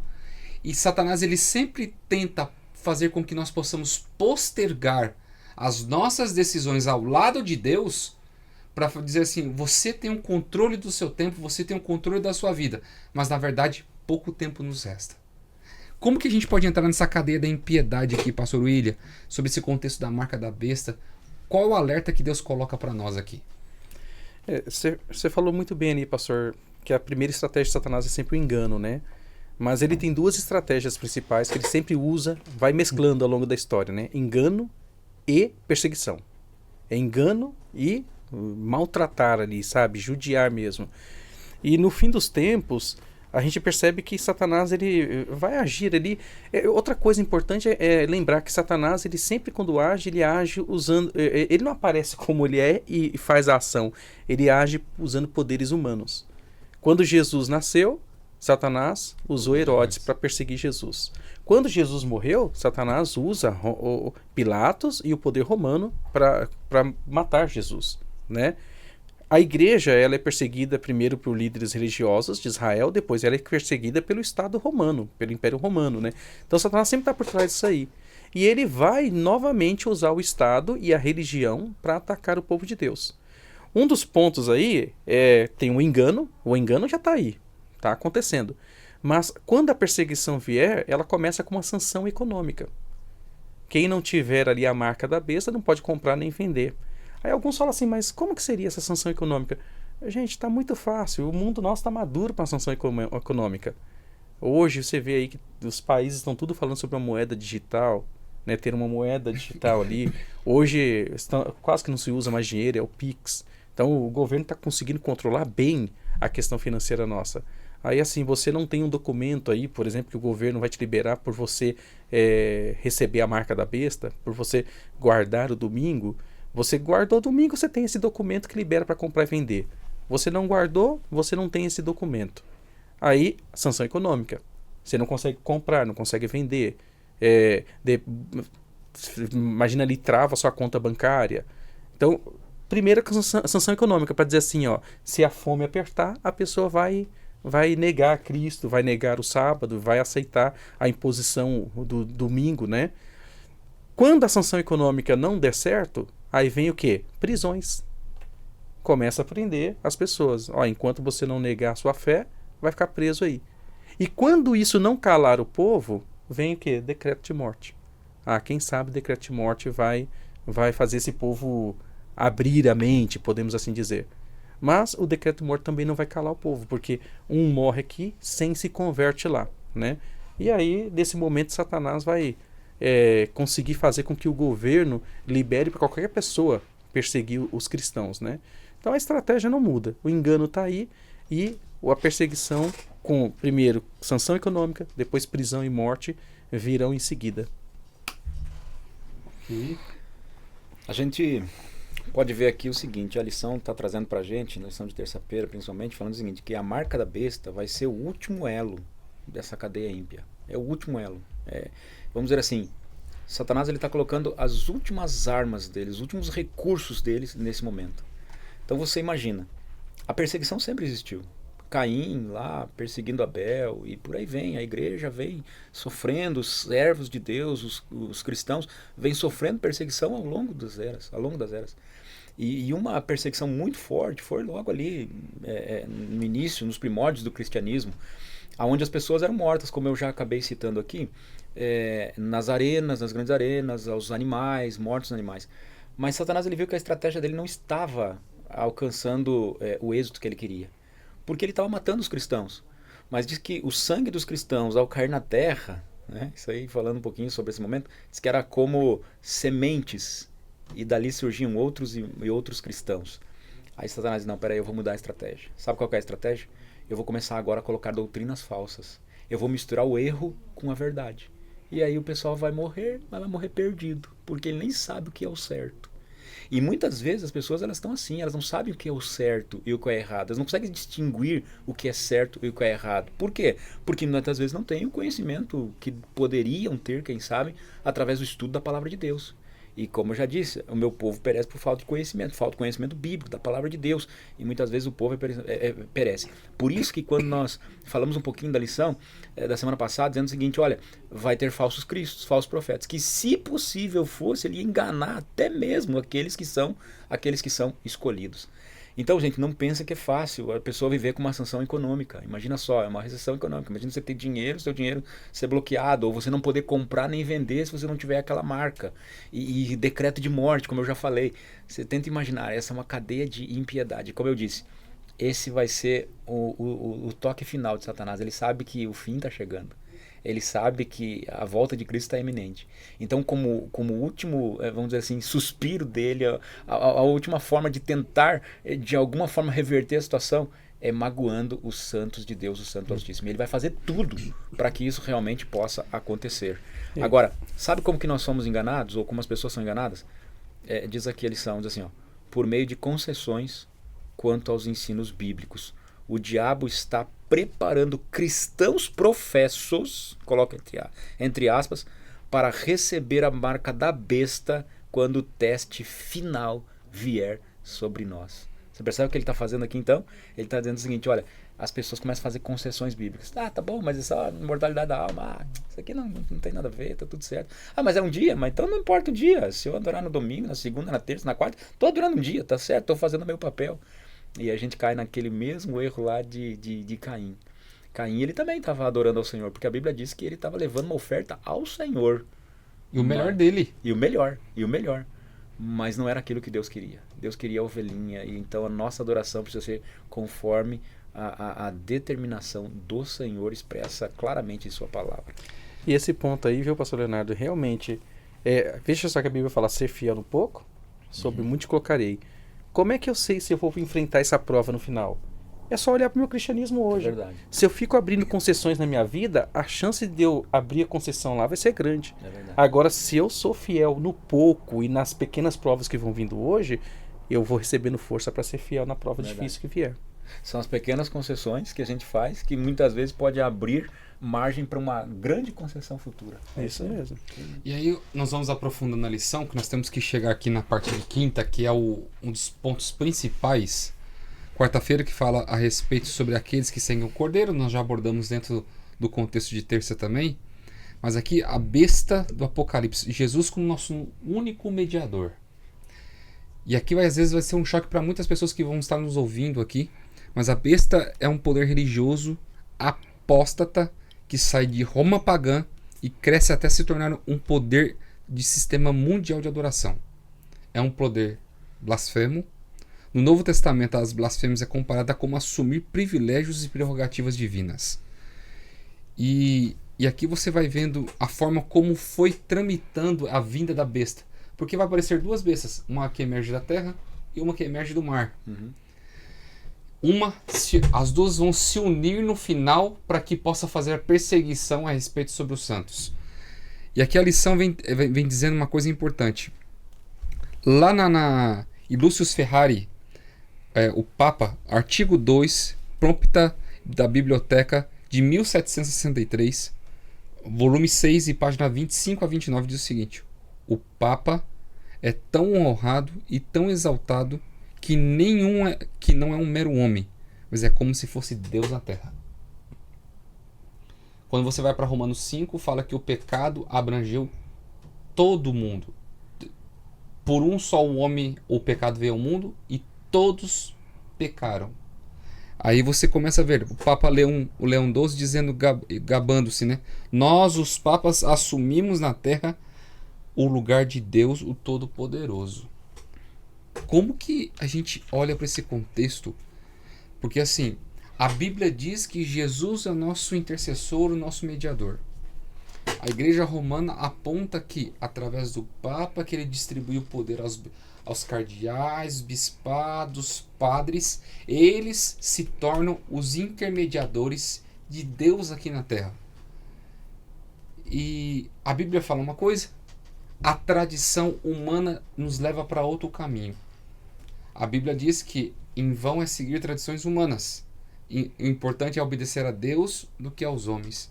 E Satanás, ele sempre tenta fazer com que nós possamos postergar as nossas decisões ao lado de Deus, para dizer assim, você tem um controle do seu tempo, você tem um controle da sua vida, mas na verdade pouco tempo nos resta. Como que a gente pode entrar nessa cadeia da impiedade aqui, pastor William, sobre esse contexto da marca da besta? Qual o alerta que Deus coloca para nós aqui? Você falou muito bem ali, pastor, que a primeira estratégia de Satanás é sempre o engano, né? Mas ele tem duas estratégias principais que ele sempre usa, vai mesclando ao longo da história, né? Engano e perseguição. É engano e maltratar ali, sabe? Judiar mesmo. E no fim dos tempos, a gente percebe que Satanás ele vai agir ali. Outra coisa importante é lembrar que Satanás, ele sempre quando age, ele age usando... Ele não aparece como ele é e faz a ação. Ele age usando poderes humanos. Quando Jesus nasceu, Satanás usou Herodes para perseguir Jesus. Quando Jesus morreu, Satanás usa Pilatos e o poder romano para matar Jesus, né? A igreja ela é perseguida primeiro por líderes religiosos de Israel, depois ela é perseguida pelo Estado romano, pelo Império Romano, né? Então Satanás sempre está por trás disso aí. e ele vai novamente usar o Estado e a religião para atacar o povo de Deus. Um dos pontos aí tem o engano já está aí, está acontecendo. Mas quando a perseguição vier, ela começa com uma sanção econômica. Quem não tiver ali a marca da besta não pode comprar nem vender. Aí alguns falam assim, mas como que seria essa sanção econômica? Gente, está muito fácil, o mundo nosso está maduro para a sanção econômica. Hoje você vê aí que os países estão tudo falando sobre uma moeda digital, né, ter uma moeda digital ali. Hoje quase que não se usa mais dinheiro, é o Pix. Então o governo está conseguindo controlar bem a questão financeira nossa. Aí assim, você não tem um documento aí, por exemplo, que o governo vai te liberar por você receber a marca da besta, por você guardar o domingo. Você guardou o domingo, você tem esse documento que libera para comprar e vender. Você não guardou, você não tem esse documento. Aí, sanção econômica. Você não consegue comprar, não consegue vender. Imagina ali, trava a sua conta bancária. Então, primeira sanção econômica, para dizer assim, ó, se a fome apertar, a pessoa vai negar Cristo, vai negar o sábado, vai aceitar a imposição do domingo, né? Quando a sanção econômica não der certo, aí vem o quê? Prisões. Começa a prender as pessoas. Ó, enquanto você não negar a sua fé, vai ficar preso aí. E quando isso não calar o povo, vem o quê? Decreto de morte. Quem sabe decreto de morte vai fazer esse povo abrir a mente, podemos assim dizer. Mas o decreto de morte também não vai calar o povo, porque um morre aqui, 100 se converte lá, né? E aí, nesse momento, Satanás vai conseguir fazer com que o governo libere para qualquer pessoa perseguir os cristãos, né? Então a estratégia não muda, o engano está aí e a perseguição com, primeiro, sanção econômica, depois prisão e morte, virão em seguida. A gente pode ver aqui o seguinte, a lição está trazendo para a gente, na lição de terça-feira principalmente, falando o seguinte, que a marca da besta vai ser o último elo dessa cadeia ímpia. É o último elo. Vamos dizer assim, Satanás está colocando as últimas armas dele, os últimos recursos deles nesse momento. Então você imagina, a perseguição sempre existiu. Caim lá perseguindo Abel e por aí vem, a igreja vem sofrendo, os servos de Deus, os cristãos vêm sofrendo perseguição ao longo das eras. E uma perseguição muito forte foi logo ali no início, nos primórdios do cristianismo, onde as pessoas eram mortas, como eu já acabei citando aqui, nas grandes arenas, aos animais, mortos animais. Mas Satanás viu que a estratégia dele não estava alcançando o êxito que ele queria. Porque ele estava matando os cristãos. Mas diz que o sangue dos cristãos, ao cair na terra, né, isso aí falando um pouquinho sobre esse momento, diz que era como sementes, e dali surgiam outros e outros cristãos. Aí Satanás diz, não, peraí, eu vou mudar a estratégia. Sabe qual que é a estratégia? Eu vou começar agora a colocar doutrinas falsas. Eu vou misturar o erro com a verdade. E aí o pessoal vai morrer, mas vai morrer perdido, porque ele nem sabe o que é o certo. E muitas vezes as pessoas elas estão assim, elas não sabem o que é o certo e o que é errado. Elas não conseguem distinguir o que é certo e o que é errado. Por quê? Porque muitas vezes não têm o conhecimento que poderiam ter, quem sabe, através do estudo da palavra de Deus. E como eu já disse, o meu povo perece por falta de conhecimento bíblico, da palavra de Deus. E muitas vezes o povo perece. Por isso que quando nós falamos um pouquinho da lição da semana passada, dizendo o seguinte, olha, vai ter falsos cristos, falsos profetas, que se possível fosse, ele ia enganar até mesmo aqueles que são escolhidos. Então, gente, não pensa que é fácil a pessoa viver com uma sanção econômica. Imagina só, é uma recessão econômica. Imagina você ter dinheiro, seu dinheiro ser bloqueado, ou você não poder comprar nem vender se você não tiver aquela marca. E decreto de morte, como eu já falei. Você tenta imaginar, essa é uma cadeia de impiedade. Como eu disse, esse vai ser o toque final de Satanás. Ele sabe que o fim está chegando. Ele sabe que a volta de Cristo está iminente. Então, como último, vamos dizer assim, suspiro dele, a última forma de tentar, de alguma forma, reverter a situação, é magoando os santos de Deus, o Santo Altíssimo. Ele vai fazer tudo para que isso realmente possa acontecer. Agora, sabe como que nós somos enganados, ou como as pessoas são enganadas? Diz aqui a lição, diz assim, ó, por meio de concessões quanto aos ensinos bíblicos. O diabo está preparando cristãos professos, coloca entre aspas, para receber a marca da besta quando o teste final vier sobre nós. Você percebe o que ele está fazendo aqui então? Ele está dizendo o seguinte, olha, as pessoas começam a fazer concessões bíblicas. Ah, tá bom, mas essa imortalidade da alma, isso aqui não tem nada a ver, tá tudo certo. Ah, mas é um dia, mas então não importa o dia. Se eu adorar no domingo, na segunda, na terça, na quarta, tô adorando um dia, tá certo, tô fazendo o meu papel. E a gente cai naquele mesmo erro lá de Caim. Caim, ele também estava adorando ao Senhor, porque a Bíblia diz que ele estava levando uma oferta ao Senhor. E o melhor dele. E o melhor. Mas não era aquilo que Deus queria. Deus queria a ovelhinha. E então a nossa adoração precisa ser conforme a determinação do Senhor expressa claramente em sua palavra. E esse ponto aí, viu, pastor Leonardo, realmente, veja só que a Bíblia fala ser fiel no pouco, sobre muito te colocarei. Como é que eu sei se eu vou enfrentar essa prova no final? É só olhar para o meu cristianismo hoje. É verdade. Se eu fico abrindo concessões na minha vida, a chance de eu abrir a concessão lá vai ser grande. É verdade. Agora, se eu sou fiel no pouco e nas pequenas provas que vão vindo hoje, eu vou recebendo força para ser fiel na prova difícil que vier. São as pequenas concessões que a gente faz que muitas vezes pode abrir margem para uma grande concessão futura. É isso mesmo. E aí nós vamos aprofundando a lição, que nós temos que chegar aqui na parte de quinta, que é um dos pontos principais. Quarta-feira, que fala a respeito sobre aqueles que seguem o Cordeiro, nós já abordamos dentro do contexto de terça também. Mas aqui a besta do Apocalipse, Jesus como nosso único mediador. E aqui às vezes vai ser um choque para muitas pessoas que vão estar nos ouvindo aqui. Mas a besta é um poder religioso apóstata que sai de Roma pagã e cresce até se tornar um poder de sistema mundial de adoração. É um poder blasfemo. No Novo Testamento, as blasfêmias é comparada como assumir privilégios e prerrogativas divinas. E aqui você vai vendo a forma como foi tramitando a vinda da besta. Porque vai aparecer duas bestas, uma que emerge da terra e uma que emerge do mar. Uhum. As duas vão se unir no final para que possa fazer a perseguição a respeito sobre os santos. E aqui a lição vem dizendo uma coisa importante. Lá em Lúcius Ferrari, o Papa, artigo 2, prompta da Biblioteca de 1763, volume 6 e página 25 a 29 diz o seguinte: o Papa é tão honrado e tão exaltado que não é um mero homem, mas é como se fosse Deus na terra. Quando você vai para Romanos 5, fala que o pecado abrangeu todo mundo. Por um só homem o pecado veio ao mundo e todos pecaram. Aí você começa a ver o Papa Leão XII dizendo, gabando-se, né? Nós, os papas, assumimos na terra o lugar de Deus, o Todo-Poderoso. Como que a gente olha para esse contexto? Porque assim, a Bíblia diz que Jesus é o nosso intercessor, o nosso mediador. A Igreja Romana aponta que, através do Papa, que ele distribui o poder aos cardeais, bispados, padres, eles se tornam os intermediadores de Deus aqui na Terra. E a Bíblia fala uma coisa, a tradição humana nos leva para outro caminho. A Bíblia diz que em vão é seguir tradições humanas. O importante é obedecer a Deus do que aos homens.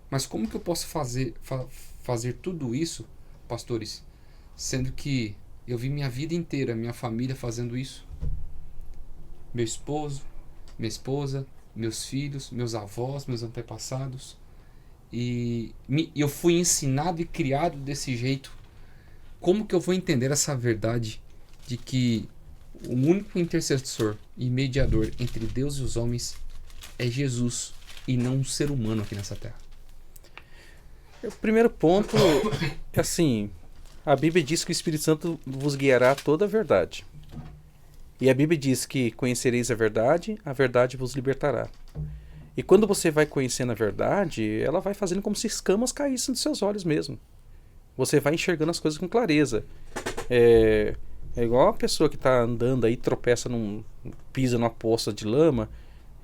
Mas como que eu posso fazer tudo isso, pastores, sendo que eu vi minha vida inteira, minha família fazendo isso? Meu esposo, minha esposa, meus filhos, meus avós, meus antepassados. E eu fui ensinado e criado desse jeito. Como que eu vou entender essa verdade de que o único intercessor e mediador entre Deus e os homens é Jesus e não um ser humano aqui nessa terra? O primeiro ponto é assim, a Bíblia diz que o Espírito Santo vos guiará a toda a verdade. E a Bíblia diz que conhecereis a verdade vos libertará. E quando você vai conhecendo a verdade, ela vai fazendo como se escamas caíssem dos seus olhos mesmo. Você vai enxergando as coisas com clareza. É igual a pessoa que está andando aí, tropeça pisa numa poça de lama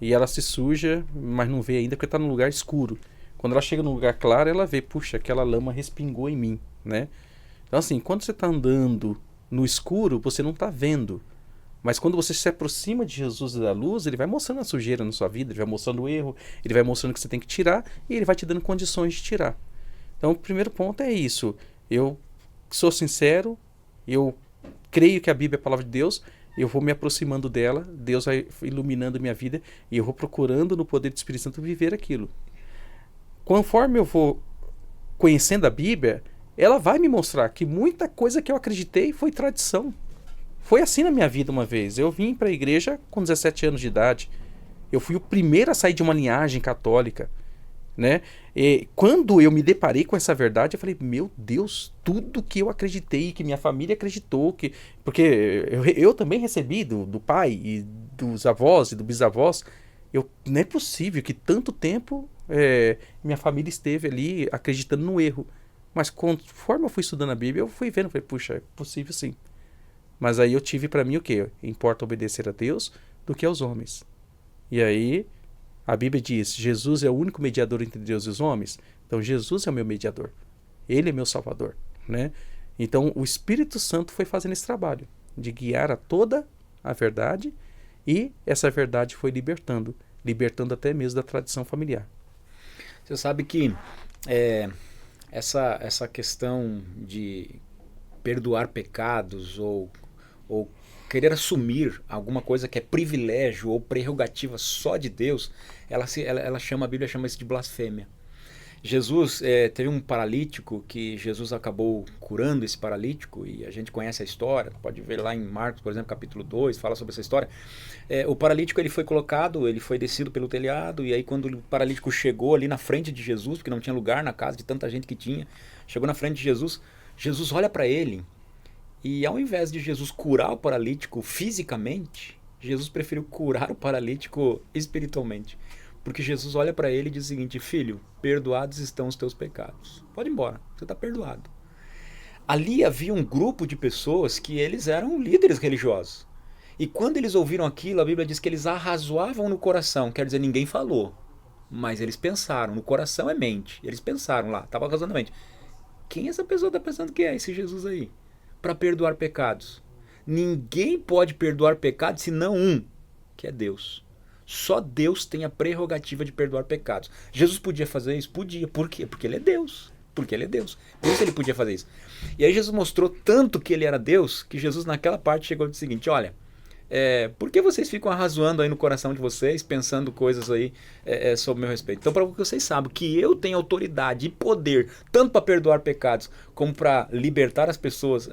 e ela se suja, mas não vê ainda porque está num lugar escuro. Quando ela chega num lugar claro, ela vê, puxa, aquela lama respingou em mim, né? Então assim, quando você está andando no escuro, você não está vendo. Mas quando você se aproxima de Jesus e da luz, ele vai mostrando a sujeira na sua vida, ele vai mostrando o erro, ele vai mostrando o que você tem que tirar e ele vai te dando condições de tirar. Então o primeiro ponto é isso. Eu sou sincero, eu creio que a Bíblia é a palavra de Deus, eu vou me aproximando dela, Deus vai iluminando minha vida e eu vou procurando no poder do Espírito Santo viver aquilo. Conforme eu vou conhecendo a Bíblia, ela vai me mostrar que muita coisa que eu acreditei foi tradição. Foi assim na minha vida uma vez. Eu vim para a igreja com 17 anos de idade. Eu fui o primeiro a sair de uma linhagem católica, né? E quando eu me deparei com essa verdade, eu falei, meu Deus, tudo que eu acreditei, que minha família acreditou, porque eu também recebi do pai e dos avós e dos bisavós, não é possível que tanto tempo minha família esteve ali acreditando no erro. Mas conforme eu fui estudando a Bíblia, eu fui vendo, falei, puxa, é possível sim. Mas aí eu tive para mim o quê? Importa obedecer a Deus do que aos homens. E aí a Bíblia diz, Jesus é o único mediador entre Deus e os homens. Então Jesus é o meu mediador. Ele é meu salvador, né? Então o Espírito Santo foi fazendo esse trabalho de guiar a toda a verdade, e essa verdade foi libertando até mesmo da tradição familiar. Você sabe que essa questão de perdoar pecados ou querer assumir alguma coisa que é privilégio ou prerrogativa só de Deus, a Bíblia chama isso de blasfêmia. Jesus teve um paralítico que Jesus acabou curando esse paralítico, e a gente conhece a história, pode ver lá em Marcos, por exemplo, capítulo 2, fala sobre essa história. O paralítico ele foi descido pelo telhado, e aí quando o paralítico chegou ali na frente de Jesus, porque não tinha lugar na casa de tanta gente que tinha, chegou na frente de Jesus, Jesus olha para ele, e ao invés de Jesus curar o paralítico fisicamente, Jesus preferiu curar o paralítico espiritualmente. Porque Jesus olha para ele e diz o seguinte, filho, perdoados estão os teus pecados. Pode ir embora, você está perdoado. Ali havia um grupo de pessoas que eles eram líderes religiosos. E quando eles ouviram aquilo, a Bíblia diz que eles arrazoavam no coração. Quer dizer, ninguém falou, mas eles pensaram. No coração é mente. Eles pensaram lá, estava arrasando a mente. Quem essa pessoa está pensando que é esse Jesus aí? Para perdoar pecados. Ninguém pode perdoar pecados senão um, que é Deus. Só Deus tem a prerrogativa de perdoar pecados. Jesus podia fazer isso? Podia. Por quê? Porque ele é Deus. Porque ele é Deus. Por isso ele podia fazer isso. E aí Jesus mostrou tanto que ele era Deus, que Jesus naquela parte chegou e disse o seguinte, olha, por que vocês ficam arrazoando aí no coração de vocês, pensando coisas aí sobre o meu respeito? Então, para que vocês saibam que eu tenho autoridade e poder, tanto para perdoar pecados, como para libertar as pessoas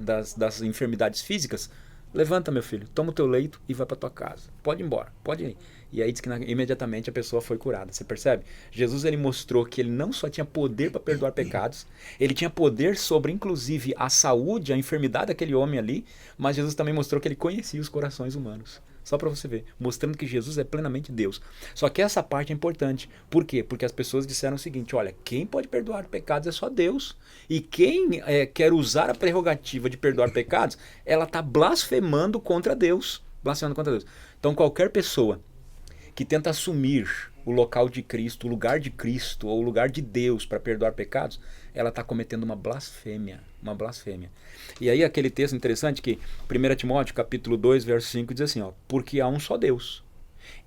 das enfermidades físicas, levanta, meu filho, toma o teu leito e vai para tua casa. Pode ir embora, pode ir. E aí diz que imediatamente a pessoa foi curada. Você percebe? Jesus ele mostrou que ele não só tinha poder para perdoar pecados, ele tinha poder sobre, inclusive, a saúde, a enfermidade daquele homem ali, mas Jesus também mostrou que ele conhecia os corações humanos. Só para você ver, mostrando que Jesus é plenamente Deus. Só que essa parte é importante. Por quê? Porque as pessoas disseram o seguinte, olha, quem pode perdoar pecados é só Deus. E quem quer usar a prerrogativa de perdoar pecados, ela está blasfemando contra Deus. Blasfemando contra Deus. Então qualquer pessoa que tenta assumir o local de Cristo, o lugar de Cristo, ou o lugar de Deus para perdoar pecados, ela está cometendo uma blasfêmia. Uma blasfêmia. E aí aquele texto interessante que 1 Timóteo capítulo 2, verso 5 diz assim, porque há um só Deus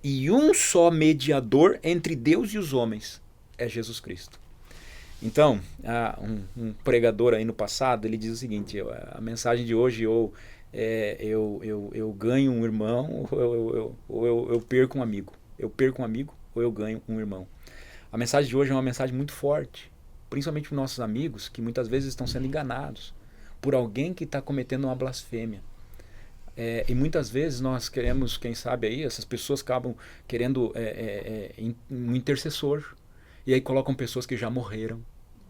e um só mediador entre Deus e os homens, é Jesus Cristo. Então, um pregador aí no passado, ele diz o seguinte, a mensagem de hoje, eu ganho um irmão ou eu perco um amigo. Eu perco um amigo ou eu ganho um irmão. A mensagem de hoje é uma mensagem muito forte, principalmente para nossos amigos que muitas vezes estão sendo enganados por alguém que está cometendo uma blasfêmia. E muitas vezes nós queremos, quem sabe aí, essas pessoas acabam querendo um intercessor. E aí colocam pessoas que já morreram.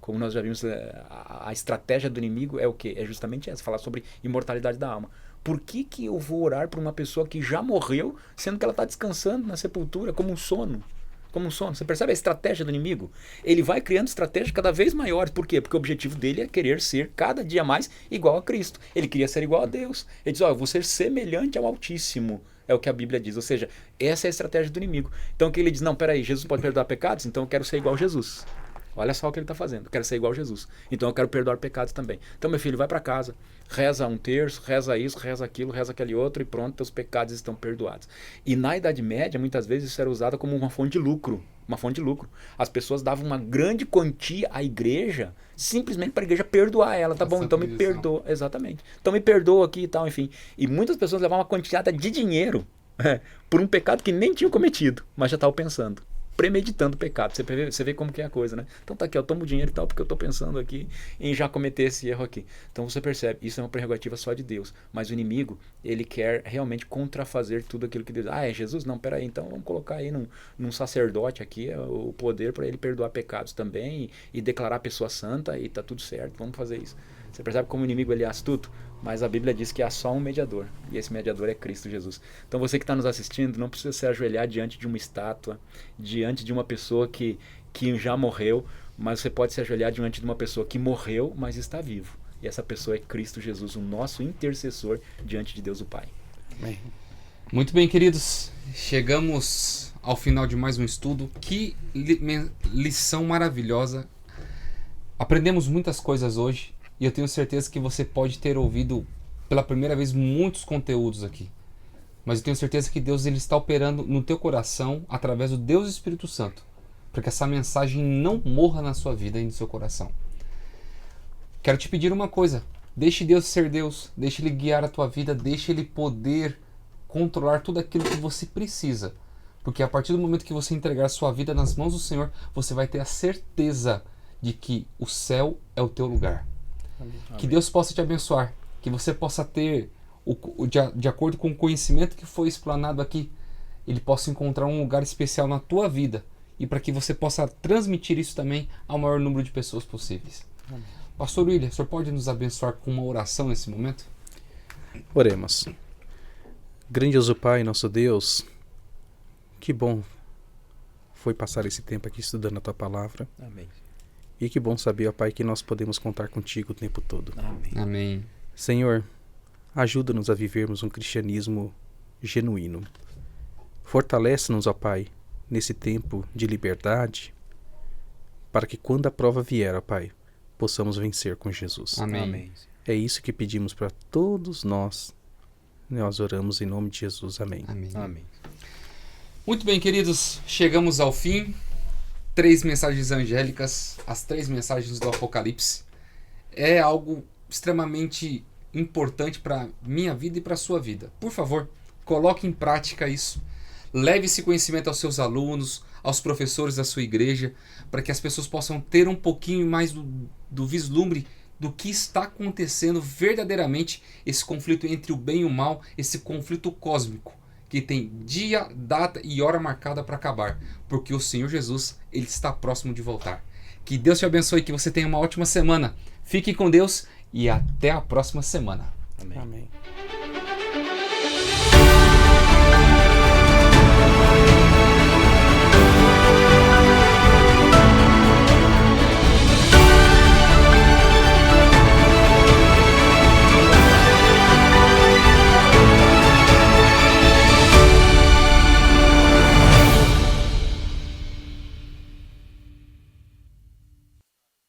Como nós já vimos, a estratégia do inimigo é o quê? É justamente essa, falar sobre imortalidade da alma. Por que eu vou orar por uma pessoa que já morreu, sendo que ela está descansando na sepultura, como um sono? Como um sono. Você percebe a estratégia do inimigo? Ele vai criando estratégias cada vez maiores. Por quê? Porque o objetivo dele é querer ser cada dia mais igual a Cristo. Ele queria ser igual a Deus. Ele diz, eu vou ser semelhante ao Altíssimo. É o que a Bíblia diz. Ou seja, essa é a estratégia do inimigo. Então o que ele diz? Não, peraí, Jesus pode perdoar pecados? Então eu quero ser igual a Jesus. Olha só o que ele está fazendo. Eu quero ser igual a Jesus. Então eu quero perdoar pecados também. Então, meu filho, vai para casa, reza um terço, reza isso, reza aquilo, reza aquele outro e pronto, teus pecados estão perdoados. E na Idade Média, muitas vezes isso era usado como uma fonte de lucro. uma fonte de lucro. As pessoas davam uma grande quantia à igreja, simplesmente para a igreja perdoar ela. Tá bom, então me perdoa. Exatamente. Então me perdoa aqui e tal, enfim. E muitas pessoas levavam uma quantidade de dinheiro por um pecado que nem tinham cometido, mas já estavam pensando, premeditando o pecado. Você vê como que é a coisa, né? Então tá aqui, eu tomo dinheiro e tal, porque eu tô pensando aqui em já cometer esse erro aqui. Então você percebe, isso é uma prerrogativa só de Deus. Mas o inimigo, ele quer realmente contrafazer tudo aquilo que Deus... Ah, é Jesus? Não, peraí, então vamos colocar aí num sacerdote aqui o poder para ele perdoar pecados também e declarar a pessoa santa e tá tudo certo, vamos fazer isso. Você percebe como o inimigo ele é astuto? Mas a Bíblia diz que há só um mediador, e esse mediador é Cristo Jesus. Então você que está nos assistindo, não precisa se ajoelhar diante de uma estátua, diante de uma pessoa que já morreu, mas você pode se ajoelhar diante de uma pessoa que morreu, mas está vivo. E essa pessoa é Cristo Jesus, o nosso intercessor diante de Deus o Pai. Amém. Muito bem, queridos. Chegamos ao final de mais um estudo. Que lição maravilhosa. Aprendemos muitas coisas hoje. E eu tenho certeza que você pode ter ouvido pela primeira vez muitos conteúdos aqui. Mas eu tenho certeza que Deus ele está operando no teu coração através do Deus Espírito Santo. Para que essa mensagem não morra na sua vida e no seu coração. Quero te pedir uma coisa. Deixe Deus ser Deus. Deixe Ele guiar a tua vida. Deixe Ele poder controlar tudo aquilo que você precisa. Porque a partir do momento que você entregar a sua vida nas mãos do Senhor, você vai ter a certeza de que o céu é o teu lugar. Amém. Que Deus possa te abençoar, que você possa ter, de acordo com o conhecimento que foi explanado aqui, Ele possa encontrar um lugar especial na tua vida e para que você possa transmitir isso também ao maior número de pessoas possíveis. Amém. Pastor William, o senhor pode nos abençoar com uma oração nesse momento? Oremos. Grandioso Pai, nosso Deus, que bom foi passar esse tempo aqui estudando a Tua Palavra. Amém. E que bom saber, ó Pai, que nós podemos contar contigo o tempo todo. Amém. Amém. Senhor, ajuda-nos a vivermos um cristianismo genuíno. Fortalece-nos, ó Pai, nesse tempo de liberdade, para que quando a prova vier, ó Pai, possamos vencer com Jesus. Amém. Amém. É isso que pedimos para todos nós. Nós oramos em nome de Jesus. Amém. Amém. Amém. Muito bem, queridos, chegamos ao fim. 3 mensagens angélicas, as 3 mensagens do Apocalipse. É algo extremamente importante para minha vida e para a sua vida. Por favor, coloque em prática isso. Leve esse conhecimento aos seus alunos, aos professores da sua igreja, para que as pessoas possam ter um pouquinho mais do vislumbre do que está acontecendo verdadeiramente, esse conflito entre o bem e o mal, esse conflito cósmico, que tem dia, data e hora marcada para acabar, porque o Senhor Jesus, Ele está próximo de voltar. Que Deus te abençoe, que você tenha uma ótima semana. Fique com Deus e até a próxima semana. Amém. Amém.